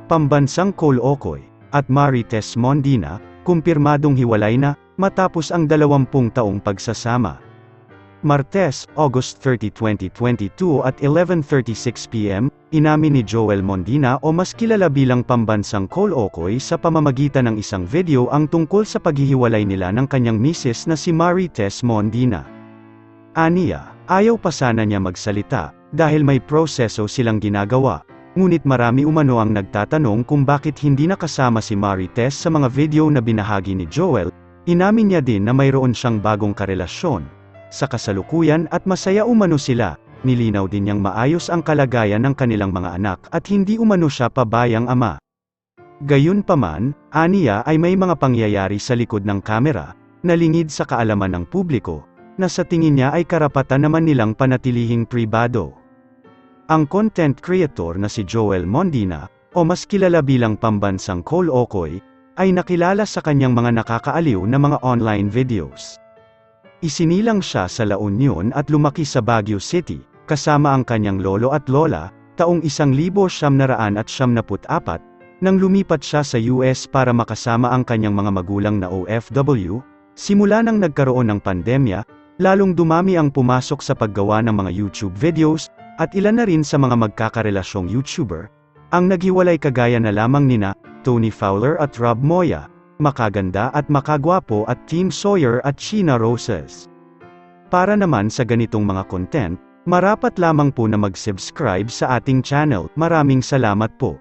Pambansang Cole Okoy at Marites Mondina, kumpirmadong hiwalay na, matapos ang 20 taong pagsasama. Martes, August 30, 2022 at 11:36 p.m., inamin ni Joel Mondina o mas kilala bilang Pambansang Cole Okoy sa pamamagitan ng isang video ang tungkol sa paghihiwalay nila ng kanyang misis na si Marites Mondina. Aniya, ayaw pa sana niya magsalita, dahil may proseso silang ginagawa, ngunit marami umano ang nagtatanong kung bakit hindi nakasama si Marites sa mga video na binahagi ni Joel. Inamin niya din na mayroon siyang bagong karelasyon sa kasalukuyan at masaya umano sila. Nilinaw din niyang maayos ang kalagayan ng kanilang mga anak at hindi umano siya pabayang ama. Gayunpaman, aniya ay may mga pangyayari sa likod ng kamera, na lingid sa kaalaman ng publiko, na sa tingin niya ay karapatan naman nilang panatilihing pribado. Ang content creator na si Joel Mondina, o mas kilala bilang Pambansang Cole Okoy, ay nakilala sa kanyang mga nakakaaliw na mga online videos. Isinilang siya sa La Union at lumaki sa Baguio City, kasama ang kanyang lolo at lola, taong 1974, nang lumipat siya sa US para makasama ang kanyang mga magulang na OFW. Simula nang nagkaroon ng pandemya, lalong dumami ang pumasok sa paggawa ng mga YouTube videos, at ilan na rin sa mga magkakarelasyong YouTuber ang naghiwalay kagaya na lamang nina Tony Fowler at Rob Moya, makaganda at makagwapo at Team Sawyer at Sheena Roses. Para naman sa ganitong mga content, marapat lamang po na mag-subscribe sa ating channel. Maraming salamat po.